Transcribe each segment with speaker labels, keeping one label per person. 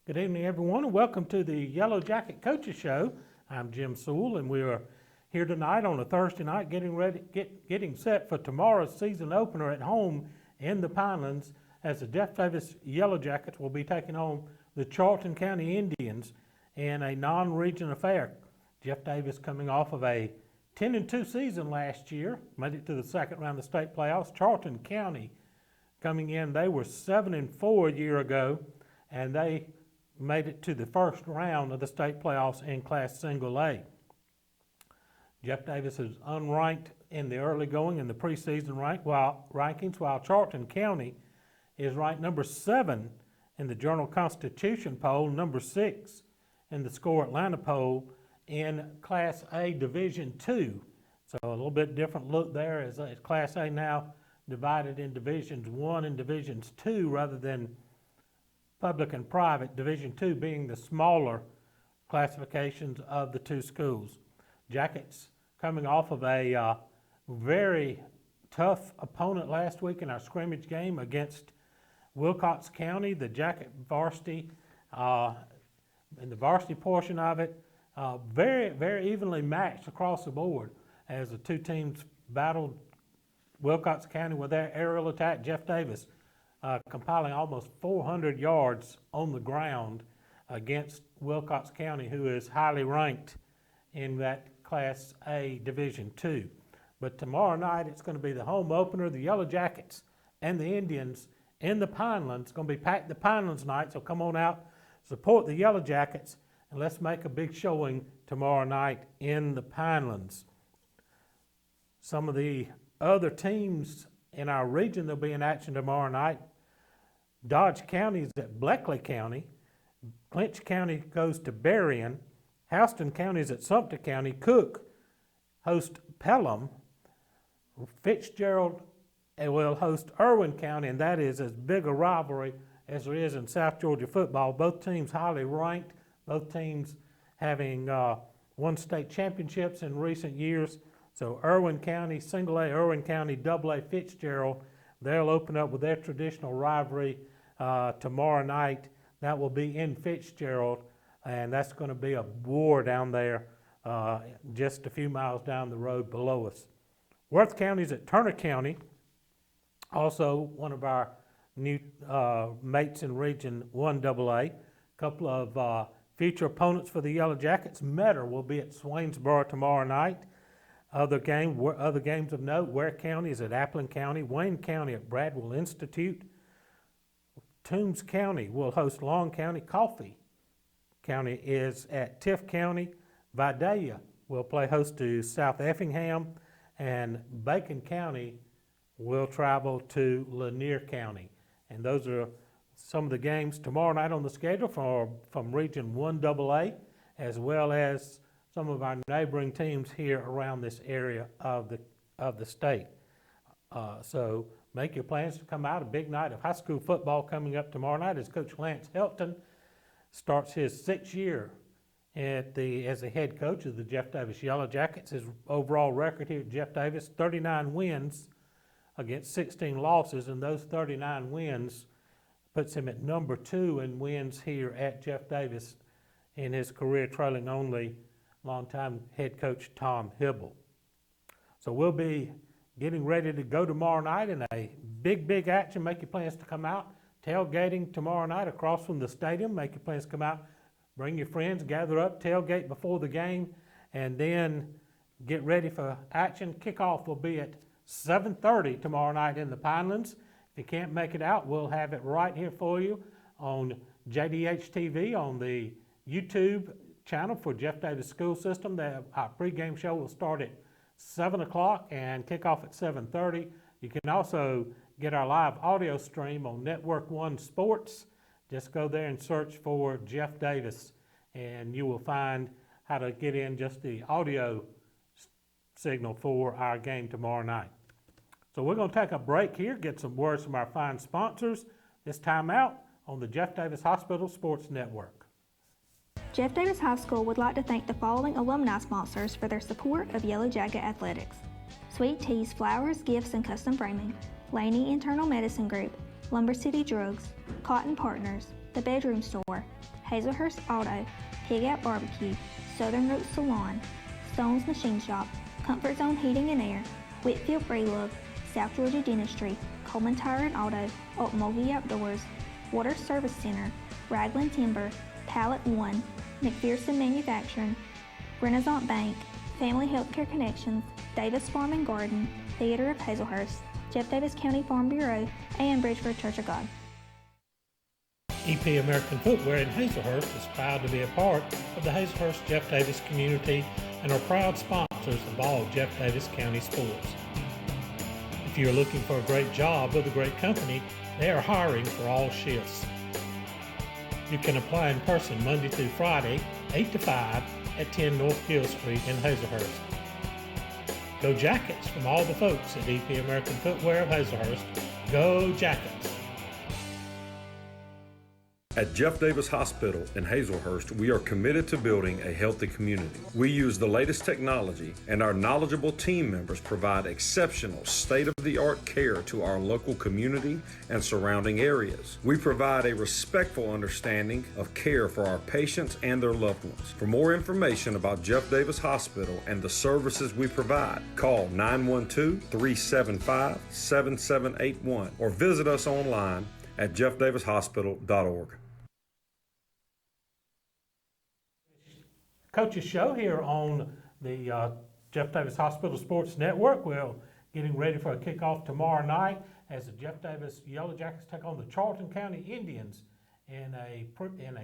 Speaker 1: Good evening, everyone, and welcome to the Yellow Jacket Coaches Show. I'm Jim Sewell, and we are here tonight on a Thursday night getting set for tomorrow's season opener at home in the Pinelands as the Jeff Davis Yellow Jackets will be taking on the Charlton County Indians in a non-region affair. Jeff Davis coming off of a 10-2 season last year, made it to the second round of state playoffs. Charlton County coming in, they were 7-4 a year ago, and they made it to the first round of the state playoffs in Class Single A. Jeff Davis is unranked in the early going in the preseason rankings, while Charlton County is ranked number 7 in the Journal-Constitution poll, number 6 in the Score Atlanta poll in Class A Division II. So a little bit different look there as Class A now divided in Divisions 1 and Divisions 2 rather than public and private, Division II being the smaller classifications of the two schools. Jackets coming off of a very tough opponent last week in our scrimmage game against Wilcox County. The Jacket varsity, in the varsity portion of it, very, very evenly matched across the board as the two teams battled. Wilcox County with their aerial attack, Jeff Davis compiling almost 400 yards on the ground against Wilcox County, who is highly ranked in that Class A Division II. But tomorrow night, it's going to be the home opener, the Yellow Jackets and the Indians in the Pinelands. It's going to be packed the Pinelands night, so come on out, support the Yellow Jackets, and let's make a big showing tomorrow night in the Pinelands. Some of the other teams in our region that'll be in action tomorrow night: Dodge County is at Bleckley County. Clinch County goes to Berrien. Houston County is at Sumter County. Cook hosts Pelham. Fitzgerald will host Irwin County, and that is as big a rivalry as there is in South Georgia football. Both teams highly ranked. Both teams having won state championships in recent years. So Irwin County, Single A, Irwin County, Double A, Fitzgerald, they'll open up with their traditional rivalry tomorrow night. That will be in Fitzgerald, and that's going to be a war down there just a few miles down the road below us. Worth County is at Turner County, also one of our new mates in Region 1AA. A couple of future opponents for the Yellow Jackets. Metter will be at Swainsboro tomorrow night. Other games of note: Ware County is at Appling County. Wayne County at Bradwell Institute. Toombs County will host Long County. Coffee County is at Tift County. Vidalia will play host to South Effingham. And Bacon County will travel to Lanier County. And those are some of the games tomorrow night on the schedule from Region 1AA, as well as some of our neighboring teams here around this area of the state. So make your plans to come out. A big night of high school football coming up tomorrow night as Coach Lance Helton starts his 6th year as the head coach of the Jeff Davis Yellow Jackets. His overall record here at Jeff Davis, 39 wins against 16 losses, and those 39 wins puts him at number 2 in wins here at Jeff Davis in his career, trailing only longtime head coach Tom Hibble. So we'll be getting ready to go tomorrow night in a big action. Make your plans to come out. Tailgating tomorrow night across from the stadium. Make your plans to come out. Bring your friends, gather up, tailgate before the game, and then get ready for action. Kickoff will be at 7:30 tomorrow night in the Pinelands. If you can't make it out, we'll have it right here for you on JDH TV on the YouTube channel for Jeff Davis School System. Our pregame show will start at 7 o'clock and kick off at 7:30. You can also get our live audio stream on Network One Sports. Just go there and search for Jeff Davis, and you will find how to get in just the audio signal for our game tomorrow night. So we're going to take a break here, get some words from our fine sponsors. This time out on the Jeff Davis Hospital Sports Network.
Speaker 2: Jeff Davis High School would like to thank the following alumni sponsors for their support of Yellow Jacket Athletics: Sweet Teas Flowers, Gifts, and Custom Framing, Laney Internal Medicine Group, Lumber City Drugs, Cotton Partners, The Bedroom Store, Hazelhurst Auto, Pig Out Barbecue, Southern Roots Salon, Stone's Machine Shop, Comfort Zone Heating and Air, Whitfield Breelove, South Georgia Dentistry, Coleman Tire and Auto, Mulvey Outdoors, Water Service Center, Ragland Timber, Pallet One, McPherson Manufacturing, Renaissance Bank, Family Healthcare Connections, Davis Farm and Garden, Theater of Hazelhurst, Jeff Davis County Farm Bureau, and Bridgeford Church of God.
Speaker 1: EP American Footwear in Hazelhurst is proud to be a part of the Hazelhurst Jeff Davis community and are proud sponsors of all Jeff Davis County sports. If you're looking for a great job with a great company, they are hiring for all shifts. You can apply in person Monday through Friday, 8 to 5 at 10 North Gill Street in Hazelhurst. Go Jackets from all the folks at EP American Footwear of Hazelhurst. Go Jackets!
Speaker 3: At Jeff Davis Hospital in Hazelhurst, we are committed to building a healthy community. We use the latest technology, and our knowledgeable team members provide exceptional state-of-the-art care to our local community and surrounding areas. We provide a respectful understanding of care for our patients and their loved ones. For more information about Jeff Davis Hospital and the services we provide, call 912-375-7781 or visit us online at jeffdavishospital.org.
Speaker 1: Coach's show here on the Jeff Davis Hospital Sports Network. We're getting ready for a kickoff tomorrow night as the Jeff Davis Yellow Jackets take on the Charlton County Indians in a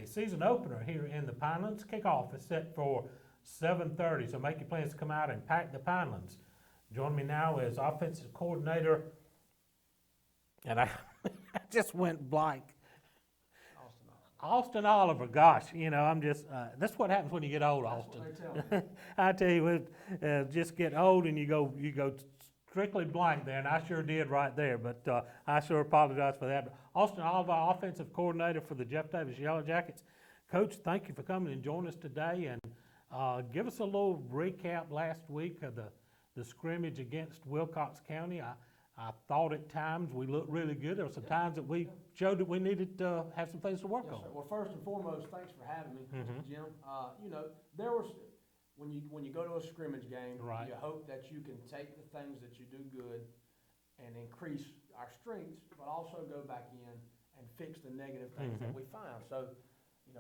Speaker 1: season opener here in the Pinelands. Kickoff is set for 7:30, so make your plans to come out and pack the Pinelands. Join me now as offensive coordinator, and I just went blank. Austin Oliver, gosh, I'm just, that's what happens when you get old, Austin. I tell you, just get old and you go strictly blank there, and I sure did right there, but I sure apologize for that. But Austin Oliver, offensive coordinator for the Jeff Davis Yellow Jackets. Coach, thank you for coming and joining us today, and give us a little recap last week of the scrimmage against Wilcox County. I thought at times we looked really good. There were some times that we showed that we needed to have some things to work on.
Speaker 4: Sir. Well, first and foremost, thanks for having me, Jim. There was when you go to a scrimmage game,
Speaker 1: right,
Speaker 4: you hope that you can take the things that you do good and increase our strengths, but also go back in and fix the negative things that we find. So,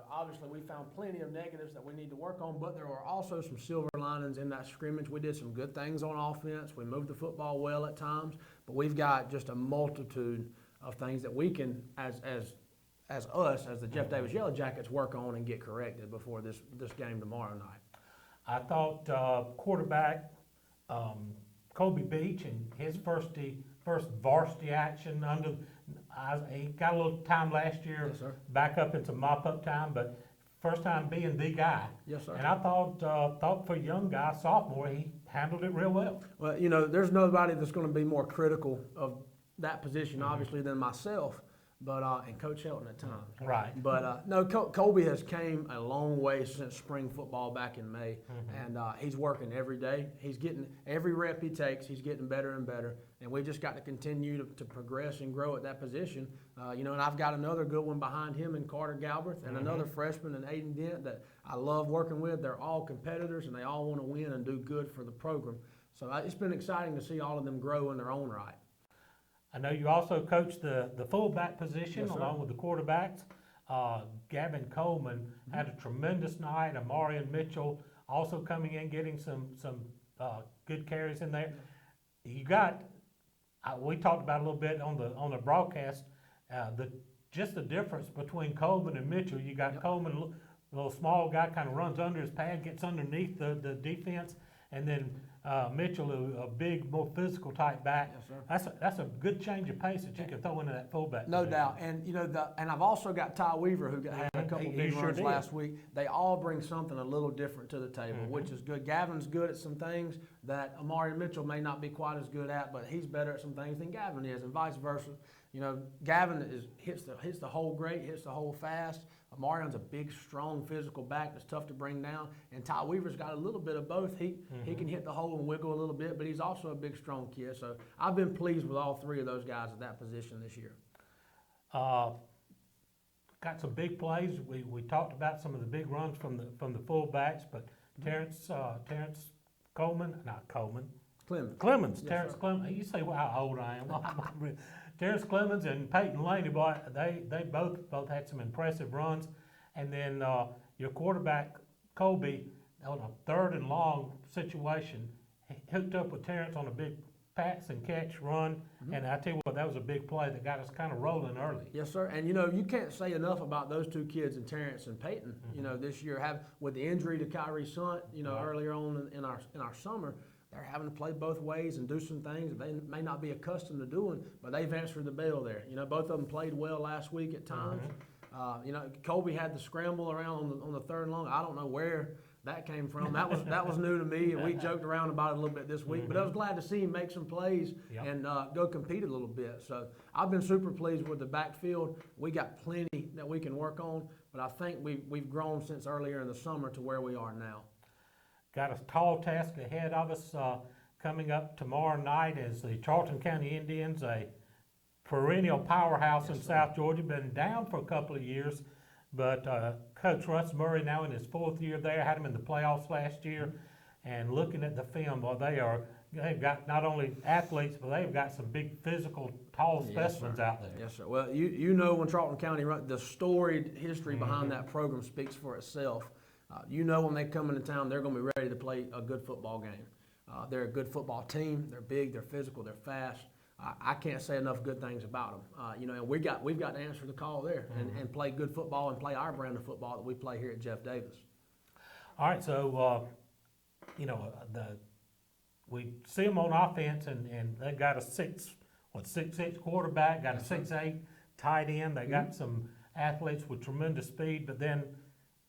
Speaker 4: obviously we found plenty of negatives that we need to work on, but there were also some silver linings in that scrimmage. We did some good things on offense. We moved the football well at times, but we've got just a multitude of things that we can, as the Jeff Davis Yellow Jackets, work on and get corrected before this game tomorrow night.
Speaker 1: I thought quarterback Kobe Beach and his first varsity action he got a little time last year,
Speaker 4: yes, sir,
Speaker 1: back up into mop-up time, but first time being the guy.
Speaker 4: Yes, sir.
Speaker 1: And I thought for a young guy, sophomore, he handled it real well.
Speaker 4: Well, there's nobody that's going to be more critical of that position, obviously, than myself, but and Coach Helton at times.
Speaker 1: Right.
Speaker 4: But no, Colby has came a long way since spring football back in May, and he's working every day. He's getting every rep he takes. He's getting better and better, and we just got to continue to progress and grow at that position. And I've got another good one behind him in Carter Galbraith, and another freshman in Aiden Dent that I love working with. They're all competitors, and they all want to win and do good for the program. So it's been exciting to see all of them grow in their own right.
Speaker 1: I know you also coach the fullback position,
Speaker 4: yes,
Speaker 1: along with the quarterbacks. Gavin Coleman had a tremendous night. Amarian Mitchell also coming in, getting some good carries in there. You got, we talked about a little bit on the broadcast, just the difference between Coleman and Mitchell. You got Coleman, a little small guy, kind of runs under his pad, gets underneath the defense, and then Mitchell, a big, more physical type back.
Speaker 4: Yes, sir.
Speaker 1: That's a good change of pace that you can throw into that fullback.
Speaker 4: No
Speaker 1: position.
Speaker 4: doubt, and and I've also got Ty Weaver, who had a couple big runs last week. They all bring something a little different to the table, which is good. Gavin's good at some things that Amari Mitchell may not be quite as good at, but he's better at some things than Gavin is, and vice versa. Gavin hits the hole great, hits the hole fast. Amarion's a big, strong, physical back that's tough to bring down, and Ty Weaver's got a little bit of both. He can hit the hole and wiggle a little bit, but he's also a big, strong kid. So I've been pleased with all three of those guys at that position this year.
Speaker 1: got some big plays. We talked about some of the big runs from the fullbacks, but Terrence Clemens.
Speaker 4: Yes,
Speaker 1: Terrence
Speaker 4: sir.
Speaker 1: Clemens. You say, well, how old I am. Terrence Clemens and Peyton Laney, boy, they both had some impressive runs. And then your quarterback, Colby, on a 3rd and long situation, he hooked up with Terrence on a big pass and catch run. And I tell you what, that was a big play that got us kind of rolling early.
Speaker 4: Yes, sir. And you can't say enough about those two kids, and Terrence and Peyton. This year, with the injury to Kyrie Sant,
Speaker 1: Right.
Speaker 4: earlier on in our summer, they're having to play both ways and do some things that they may not be accustomed to doing, but they've answered the bell there. Both of them played well last week at times. Colby had the scramble around on the 3rd and long. I don't know where that came from. That was new to me, and we joked around about it a little bit this week. But I was glad to see him make some plays
Speaker 1: Yep.
Speaker 4: and go compete a little bit. So I've been super pleased with the backfield. We got plenty that we can work on, but I think we've grown since earlier in the summer to where we are now.
Speaker 1: Got a tall task ahead of us coming up tomorrow night as the Charlton County Indians, a perennial powerhouse in South Georgia, been down for a couple of years, but Coach Russ Murray now in his 4th year there, had him in the playoffs last year, and looking at the film, well, they've got not only athletes, but they've got some big physical, tall specimens out there.
Speaker 4: Yes, sir. Well, when Charlton County run, the storied history behind that program speaks for itself. When they come into town, they're going to be ready to play a good football game. They're a good football team. They're big, they're physical, they're fast. I can't say enough good things about them. And we've got to answer the call there and play good football and play our brand of football that we play here at Jeff Davis.
Speaker 1: All right, so we see them on offense, and they got a 6'6" quarterback, got a 6'8" tight end. They got some athletes with tremendous speed, but then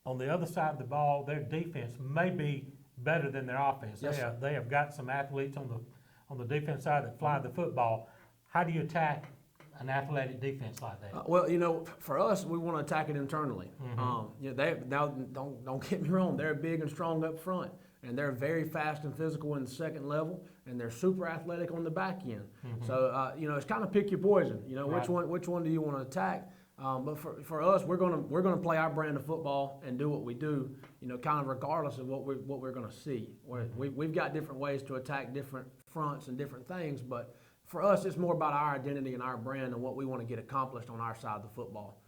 Speaker 1: on the other side of the ball, their defense may be better than their offense.
Speaker 4: Yes, sir.
Speaker 1: They have got some athletes on the defense side that fly the football. How do you attack an athletic defense like that?
Speaker 4: For us, we want to attack it internally. Don't get me wrong, they're big and strong up front, and they're very fast and physical in the second level, and they're super athletic on the back end. So it's kind of pick your poison.
Speaker 1: Right.
Speaker 4: Which one do you want to attack? But for us, we're gonna play our brand of football and do what we do, kind of regardless of what we're gonna see. We've got different ways to attack different fronts and different things, but for us, it's more about our identity and our brand and what we want to get accomplished on our side of the football.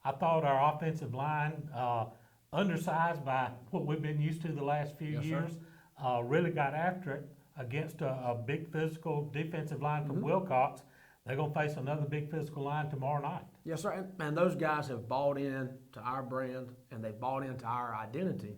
Speaker 1: I thought our offensive line, undersized by what we've been used to the last few
Speaker 4: Yes, sir.
Speaker 1: years, really got after it against a big physical defensive line from Wilcox. They're going to face another big physical line tomorrow night.
Speaker 4: Yes, sir. And those guys have bought in to our brand, and they've bought into our identity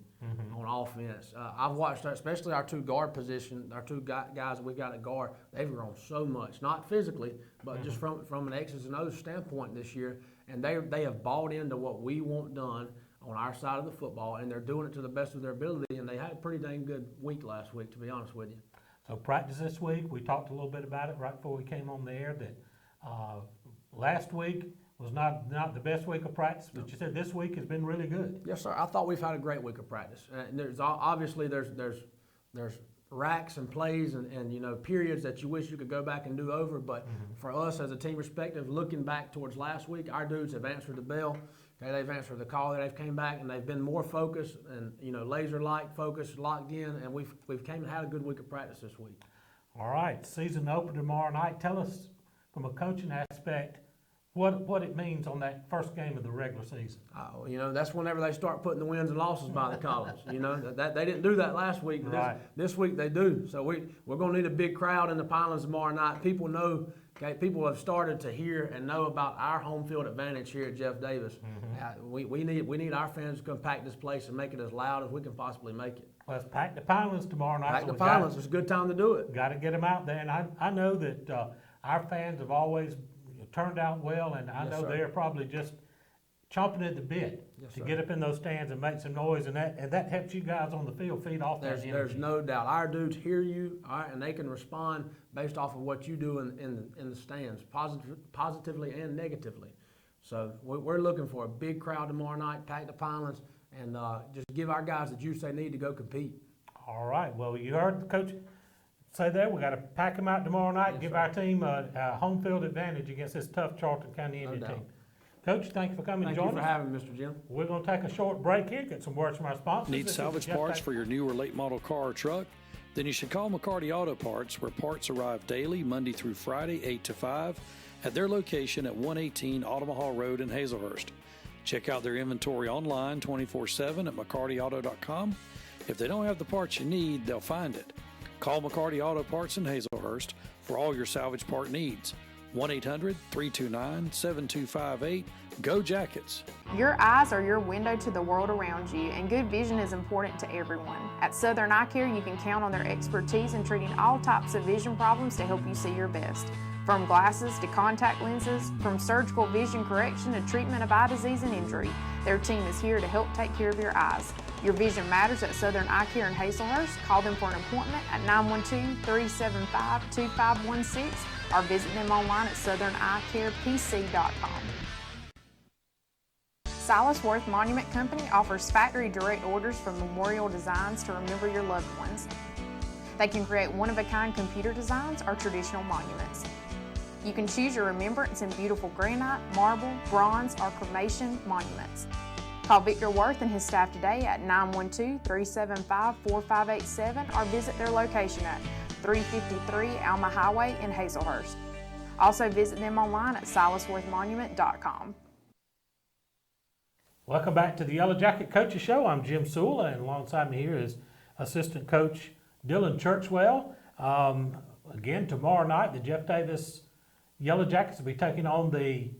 Speaker 4: on offense. I've watched, especially our two guard position, our two guys that we got at guard, they've grown so much, not physically, but just from an X's and O's standpoint this year. And they have bought into what we want done on our side of the football, and they're doing it to the best of their ability. And they had a pretty dang good week last week, to be honest with you.
Speaker 1: So practice this week, we talked a little bit about it right before we came on the air, that last week was not the best week of practice, but you said this week has been really good.
Speaker 4: Yes, sir. I thought we've had a great week of practice. And there's obviously racks and plays and periods that you wish you could go back and do over. But for us as a team perspective, looking back towards last week, our dudes have answered the bell. Okay, they've answered the call. They've came back and they've been more focused and laser-like focused, locked in, and we've came and had a good week of practice this week.
Speaker 1: All right, season opener tomorrow night. Tell us from a coaching aspect what it means on that first game of the regular season.
Speaker 4: That's whenever they start putting the wins and losses by the columns. That they didn't do that last week, but
Speaker 1: Right.
Speaker 4: this week they do. So we're going to need a big crowd in the Pinelands tomorrow night. People know. Okay, people have started to hear and know about our home field advantage here at Jeff Davis. We need our fans to come pack this place and make it as loud as we can possibly make it.
Speaker 1: Let's pack the Pinelands tomorrow night.
Speaker 4: Pack the Pinelands. It's a good time to do it.
Speaker 1: Got to get them out there, and I know that our fans have always turned out well, and I
Speaker 4: Yes,
Speaker 1: know
Speaker 4: sir.
Speaker 1: they're probably just chomping at the bit
Speaker 4: Yes,
Speaker 1: to
Speaker 4: sir.
Speaker 1: get up in those stands and make some noise, and that helps you guys on the field feed off that
Speaker 4: There's
Speaker 1: energy.
Speaker 4: no doubt. Our dudes hear you, all right, and they can respond based off of what you do in the stands, positively and negatively. So we're looking for a big crowd tomorrow night, pack the Pinelands, and just give our guys the juice they need to go compete.
Speaker 1: All right. Well, you heard the coach say there. We got to pack them out tomorrow night.
Speaker 4: Yes,
Speaker 1: give
Speaker 4: sir.
Speaker 1: our team a home field advantage against this tough Charlton County
Speaker 4: No
Speaker 1: Indian
Speaker 4: doubt.
Speaker 1: team. Coach, thank you for coming and
Speaker 4: Thank you
Speaker 1: joining
Speaker 4: for
Speaker 1: us.
Speaker 4: having me, Mr. Jim.
Speaker 1: We're going to take a short break here, get some words from our sponsors.
Speaker 5: Need
Speaker 1: This is
Speaker 5: salvage
Speaker 1: Jeff
Speaker 5: parts
Speaker 1: Davis.
Speaker 5: for your new or late model car or truck? Then you should call McCarty Auto Parts, where parts arrive daily, Monday through Friday, 8 to 5, at their location at 118 Omaha Road in Hazelhurst. Check out their inventory online 24/7 at McCartyAuto.com. If they don't have the parts you need, they'll find it. Call McCarty Auto Parts in Hazelhurst for all your salvage part needs. 1-800-329-7258. Go Jackets!
Speaker 6: Your eyes are your window to the world around you, and good vision is important to everyone. At Southern Eye Care, you can count on their expertise in treating all types of vision problems to help you see your best. From glasses to contact lenses, from surgical vision correction to treatment of eye disease and injury, their team is here to help take care of your eyes. Your vision matters at Southern Eye Care in Hazelhurst. Call them for an appointment at 912-375-2516 or visit them online at southernEyeCarePC.com. Silas Worth Monument Company offers factory direct orders for memorial designs to remember your loved ones. They can create one-of-a-kind computer designs or traditional monuments. You can choose your remembrance in beautiful granite, marble, bronze, or cremation monuments. Call Victor Worth and his staff today at 912-375-4587 or visit their location at 353 Alma Highway in Hazelhurst. Also visit them online at silasworthmonument.com.
Speaker 1: Welcome back to the Yellow Jacket Coaches Show. I'm Jim Sewell, and alongside me here is assistant coach Dylan Churchwell. Again, tomorrow night, the Jeff Davis Yellow Jackets will be taking on the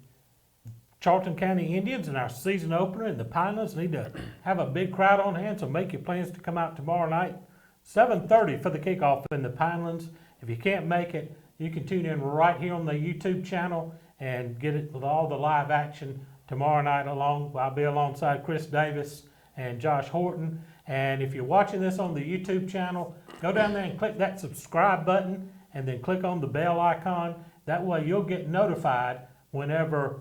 Speaker 1: Charlton County Indians in our season opener, and the Pinelands need to have a big crowd on hand, so make your plans to come out tomorrow night. 7:30 for the kickoff in the Pinelands. If you can't make it, you can tune in right here on the YouTube channel and get it with all the live action tomorrow night. I'll be alongside Chris Davis and Josh Horton. And if you're watching this on the YouTube channel, go down there and click that subscribe button and then click on the bell icon. That way you'll get notified whenever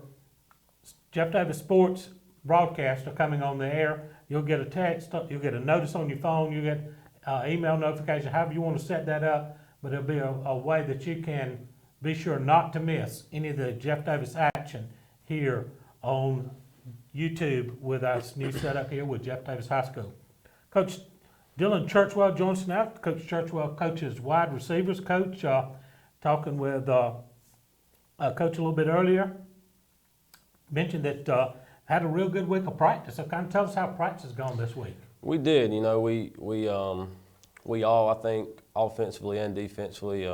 Speaker 1: Jeff Davis Sports broadcasts are coming on the air. You'll get a text, you'll get a notice on your phone, you'll get email notification, however you want to set that up. But it'll be a way that you can be sure not to miss any of the Jeff Davis action here on YouTube with us new setup here with Jeff Davis High School. Coach Dylan Churchwell joins us now. Coach Churchwell coaches wide receivers. Coach, talking with Coach a little bit earlier, mentioned that had a real good week of practice. So kind of tell us how practice has gone this week.
Speaker 7: We did. You know, we all, I think, offensively and defensively,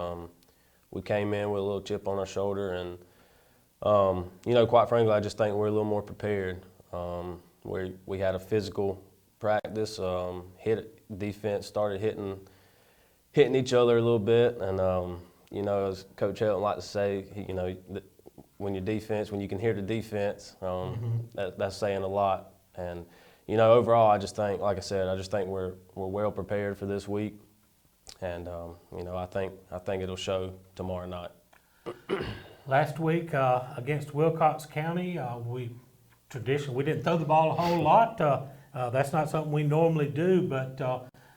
Speaker 7: we came in with a little chip on our shoulder, and you know, quite frankly, I just think we're a little more prepared. We had a physical practice. Defense started hitting each other a little bit, and you know, as Coach Helton likes to say, you know, when you can hear the defense, that's saying a lot. And you know, overall, I just think, like I said, we're well prepared for this week, and you know, I think it'll show tomorrow night.
Speaker 1: Last week against Wilcox County, we didn't throw the ball a whole lot. That's not something we normally do, but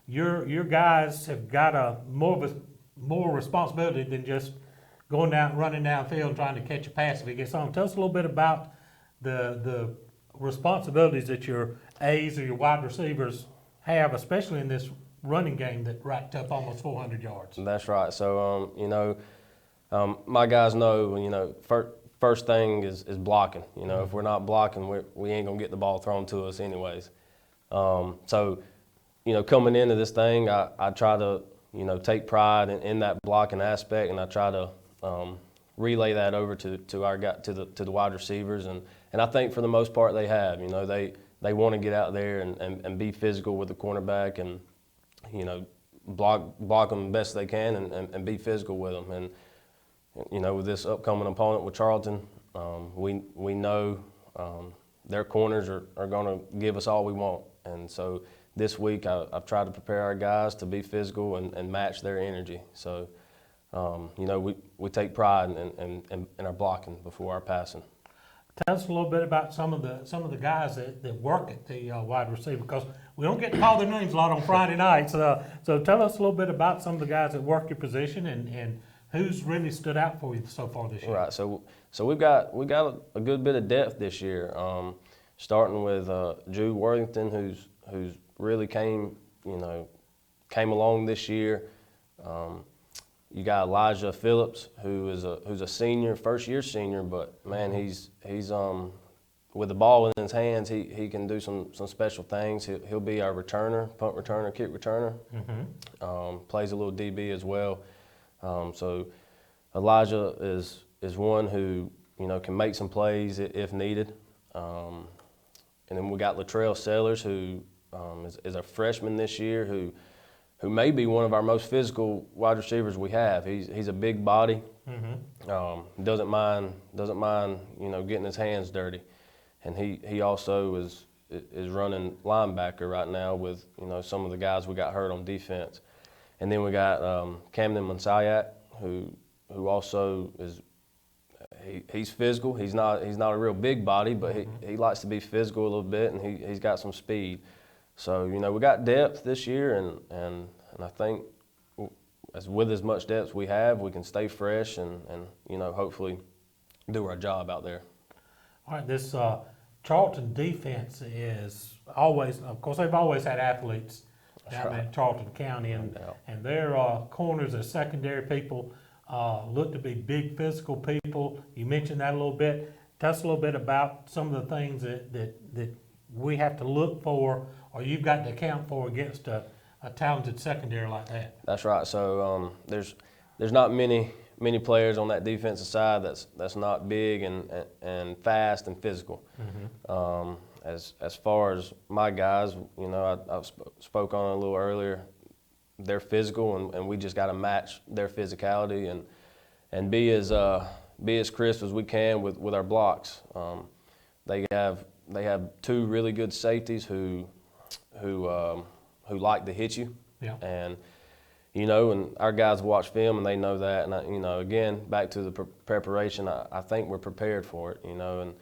Speaker 1: your guys have got more responsibility than just going down, running downfield, and trying to catch a pass if he gets on. Tell us a little bit about the responsibilities that your A's or your wide receivers have, especially in this running game that racked up almost 400 yards.
Speaker 7: That's right. So you know, my guys know, you know, first thing is blocking. You know, if we're not blocking, we ain't gonna get the ball thrown to us anyways. So, you know, coming into this thing, I try to, you know, take pride in that blocking aspect, and I try to relay that over to the wide receivers, and I think for the most part they have. You know, they want to get out there and be physical with the cornerback, and you know, block them the best they can, and be physical with them. And you know, with this upcoming opponent with Charlton, we know their corners are going to give us all we want. And so this week I've tried to prepare our guys to be physical and match their energy. So, you know, we take pride in our blocking before our passing.
Speaker 1: Tell us a little bit about some of the guys that work at the wide receiver, because we don't get to call their names a lot on Friday nights. So tell us a little bit about some of the guys that work your position and Who's really stood out for you so far this year?
Speaker 7: Right. So we got a good bit of depth this year. Starting with Drew Worthington, who's really came along this year. You got Elijah Phillips, who's a senior, first year senior, but man, he's with the ball in his hands, he can do some special things. He'll be our returner, punt returner, kick returner. Plays a little DB as well. So Elijah is one who can make some plays if needed. And then we got Latrell Sellers, who is a freshman this year, who may be one of our most physical wide receivers we have. He's a big body. Doesn't mind getting his hands dirty, and he also is running linebacker right now with some of the guys we got hurt on defense. And then we got Camden Monsayak, who also he's physical. He's not a real big body, but he likes to be physical a little bit, and he's got some speed. So we got depth this year, and I think with as much depth we have, we can stay fresh and hopefully do our job out there.
Speaker 1: All right, this Charlton Defense is always, of course, they've always had athletes down in Charlton County, and their corners and secondary people look to be big physical people. You mentioned that a little bit. Tell us a little bit about some of the things that we have to look for, or you've got to account for against a talented secondary like that.
Speaker 7: That's right. So there's not many players on that defensive side that's not big and fast and physical. As far as my guys, I spoke on it a little earlier. They're physical, and we just got to match their physicality and be as crisp as we can with our blocks. They have two really good safeties who like to hit you.
Speaker 1: Yeah.
Speaker 7: And and our guys watch film and they know that. And again, back to the preparation, I think we're prepared for it. And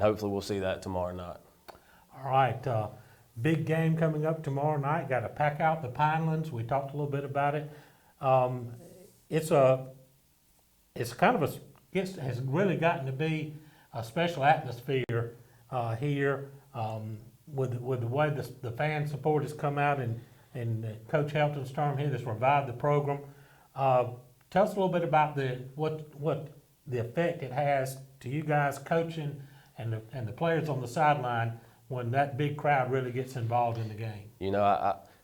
Speaker 7: hopefully we'll see that tomorrow night.
Speaker 1: All right, big game coming up tomorrow night. Got to pack out the Pinelands. We talked a little bit about it. It's kind of has really gotten to be a special atmosphere here with the way the fan support has come out and Coach Helton's term here that's revived the program. Tell us a little bit about what the effect it has to you guys coaching and the players on the sideline when that big crowd really gets involved in the game.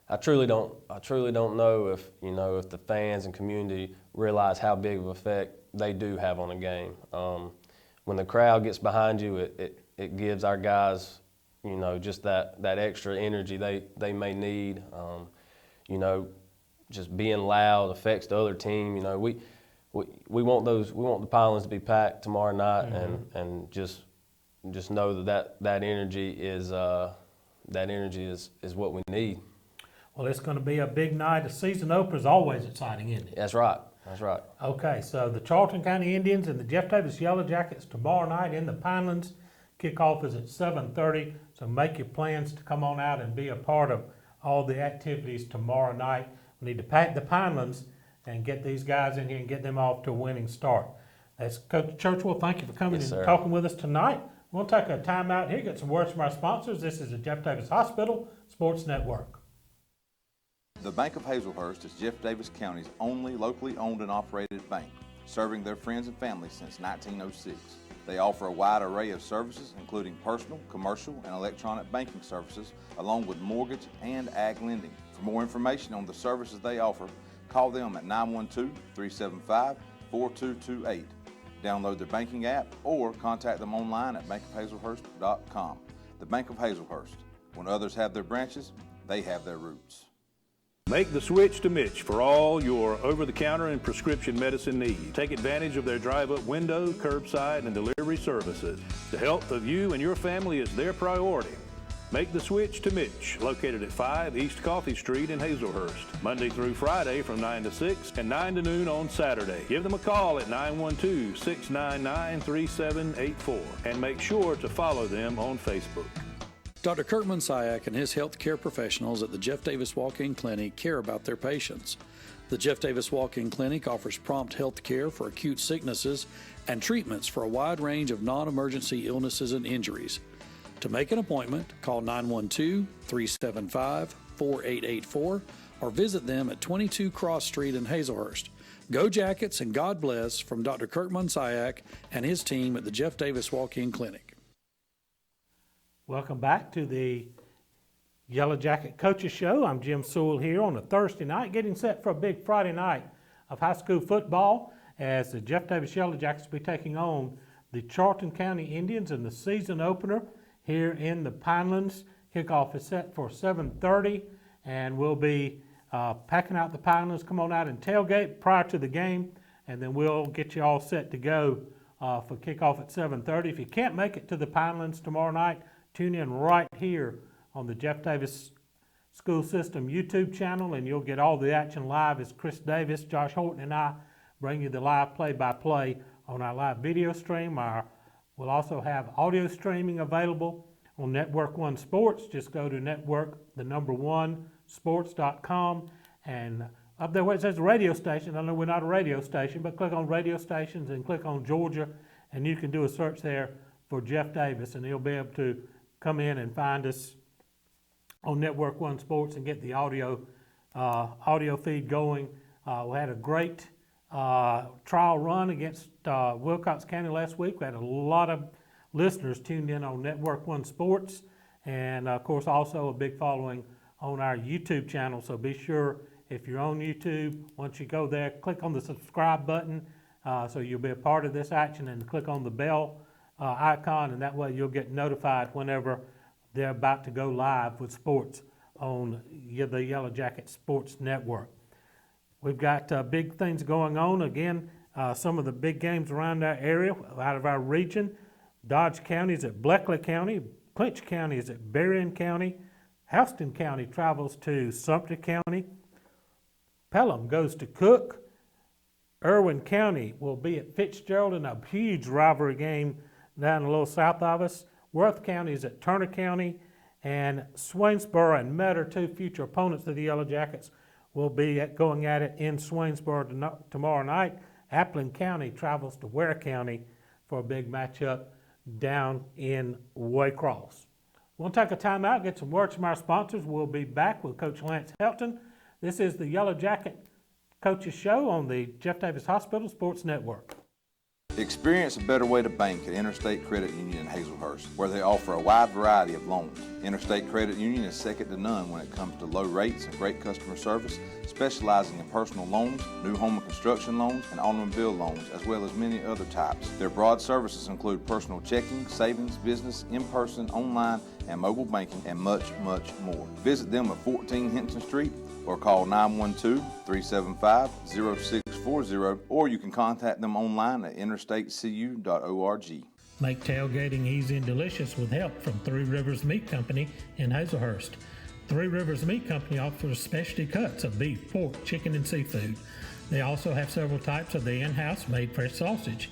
Speaker 7: I truly don't know if the fans and community realize how big of an effect they do have on a game. When the crowd gets behind you, it gives our guys just that extra energy they may need. Just being loud affects the other team. We want the Pinelands to be packed tomorrow night, and just know that energy is what we need.
Speaker 1: Well, it's going to be a big night. A season opener is always exciting, isn't it?
Speaker 7: That's right.
Speaker 1: Okay, so the Charlton County Indians and the Jeff Davis Yellow Jackets tomorrow night in the Pinelands. Kickoff is at 7:30, so make your plans to come on out and be a part of all the activities tomorrow night. We need to pack the Pinelands and get these guys in here and get them off to a winning start. That's Coach Churchwell. Thank you for coming and talking with us tonight. We'll take a time out here, get some words from our sponsors. This is the Jeff Davis Hospital Sports Network.
Speaker 8: The Bank of Hazelhurst is Jeff Davis County's only locally owned and operated bank, serving their friends and family since 1906. They offer a wide array of services, including personal, commercial, and electronic banking services, along with mortgage and ag lending. For more information on the services they offer, call them at 912-375-4228. Download their banking app or contact them online at bankofhazelhurst.com. The Bank of Hazelhurst. When others have their branches, they have their roots.
Speaker 9: Make the switch to Mitch for all your over-the-counter and prescription medicine needs. Take advantage of their drive-up window, curbside, and delivery services. The health of you and your family is their priority. Make the switch to Mitch, located at 5 East Coffee Street in Hazelhurst, Monday through Friday from 9 to 6 and 9 to noon on Saturday. Give them a call at 912-699-3784 and make sure to follow them on Facebook.
Speaker 5: Dr. Kurt Monsayak and his health care professionals at the Jeff Davis Walk-In Clinic care about their patients. The Jeff Davis Walk-In Clinic offers prompt health care for acute sicknesses and treatments for a wide range of non-emergency illnesses and injuries. To make an appointment, call 912-375-4884 or visit them at 22 Cross Street in Hazelhurst. Go Jackets and God bless from Dr. Kirk Munsiak and his team at the Jeff Davis Walk-In Clinic.
Speaker 1: Welcome back to the Yellow Jacket Coaches Show. I'm Jim Sewell here on a Thursday night, getting set for a big Friday night of high school football as the Jeff Davis Yellow Jackets will be taking on the Charlton County Indians in the season opener here in the Pinelands. Kickoff is set for 7:30, and we'll be packing out the Pinelands. Come on out and tailgate prior to the game, and then we'll get you all set to go for kickoff at 7:30. If you can't make it to the Pinelands tomorrow night, tune in right here on the Jeff Davis School System YouTube channel, and you'll get all the action live as Chris Davis, Josh Horton, and I bring you the live play-by-play on our live video stream. We'll also have audio streaming available on Network One Sports. Just go to network1sports.com, and up there where it says radio station, I know we're not a radio station, but click on radio stations and click on Georgia, and you can do a search there for Jeff Davis, and he'll be able to come in and find us on Network One Sports and get the audio feed going. We had a great trial run against Wilcox County last week. We had a lot of listeners tuned in on Network One Sports, and of course also a big following on our YouTube channel. So be sure, if you're on YouTube, once you go there, click on the subscribe button so you'll be a part of this action, and click on the bell icon, and that way you'll get notified whenever they're about to go live with sports on the Yellow Jacket Sports Network. We've got big things going on. Again, some of the big games around our area, out of our region. Dodge County is at Bleckley County. Clinch County is at Berrien County. Houston County travels to Sumter County. Pelham goes to Cook. Irwin County will be at Fitzgerald in a huge rivalry game down a little south of us. Worth County is at Turner County, and Swainsboro and Metter, two future opponents of the Yellow Jackets, will be going at it in Swainsboro tomorrow night. Appling County travels to Ware County for a big matchup down in Waycross. We'll take a time out, get some words from our sponsors. We'll be back with Coach Lance Helton. This is the Yellow Jacket Coaches Show on the Jeff Davis Hospital Sports Network.
Speaker 8: Experience a better way to bank at Interstate Credit Union in Hazelhurst, where they offer a wide variety of loans. Interstate Credit Union is second to none when it comes to low rates and great customer service, specializing in personal loans, new home and construction loans, and automobile loans, as well as many other types. Their broad services include personal checking, savings, business, in-person, online, and mobile banking, and much, much more. Visit them at 14 Hinton Street or call 912-375-0640, or you can contact them online at interstatecu.org.
Speaker 1: Make tailgating easy and delicious with help from Three Rivers Meat Company in Hazelhurst. Three Rivers Meat Company offers specialty cuts of beef, pork, chicken, and seafood. They also have several types of the in-house made fresh sausage.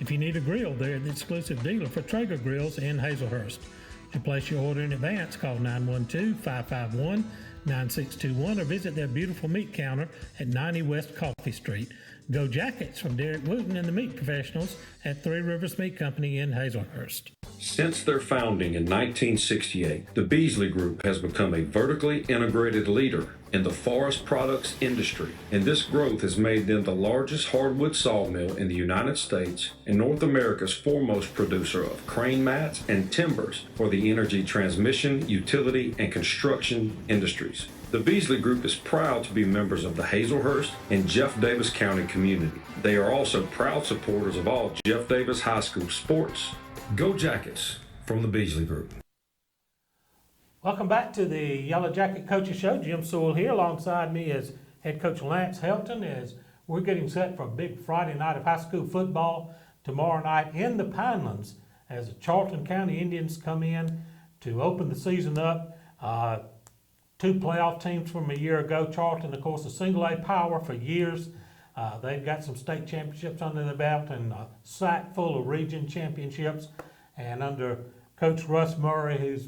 Speaker 1: If you need a grill, they're the exclusive dealer for Traeger Grills in Hazelhurst. To place your order in advance, call 912-551-9621 or visit their beautiful meat counter at 90 West Coffee Street. Go Jackets from Derek Wooten and the meat professionals at Three Rivers Meat Company in Hazelhurst.
Speaker 3: Since their founding in 1968, the Beasley Group has become a vertically integrated leader in the forest products industry, and this growth has made them the largest hardwood sawmill in the United States and North America's foremost producer of crane mats and timbers for the energy transmission, utility, and construction industries. The Beasley Group is proud to be members of the Hazelhurst and Jeff Davis County community. They are also proud supporters of all Jeff Davis High School sports. Go Jackets from the Beasley Group.
Speaker 1: Welcome back to the Yellow Jacket Coaches Show. Jim Sewell here. Alongside me is head coach Lance Helton as we're getting set for a big Friday night of high school football tomorrow night in the Pinelands as the Charlton County Indians come in to open the season up. Two playoff teams from a year ago. Charlton, of course, a single-A power for years. They've got some state championships under their belt and a sack full of region championships. And under Coach Russ Murray,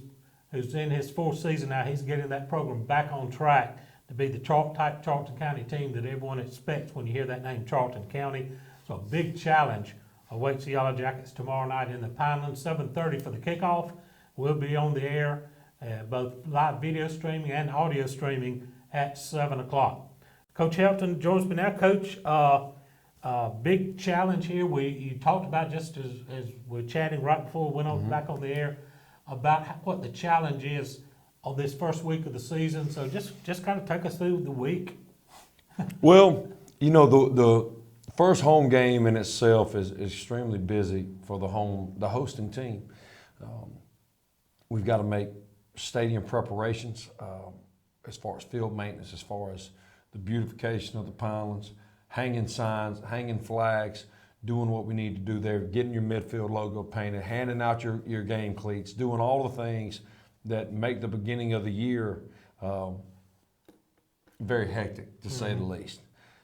Speaker 1: who's in his fourth season now, he's getting that program back on track to be the type Charlton County team that everyone expects when you hear that name, Charlton County. So a big challenge awaits the Yellow Jackets tomorrow night in the Pinelands, 7:30 for the kickoff. We'll be on the air, both live video streaming and audio streaming at 7 o'clock. Coach Helton joins me now. Coach, big challenge here. You talked about, just as we're chatting right before we went on back on the air, about what the challenge is on this first week of the season. So just kind of take us through the week.
Speaker 3: Well, you know, the first home game in itself is extremely busy for the hosting team. We've got to make stadium preparations as far as field maintenance, as far as the beautification of the Pinelands, hanging signs, hanging flags, doing what we need to do there, getting your midfield logo painted, handing out your game cleats, doing all the things that make the beginning of the year very hectic, to say the least.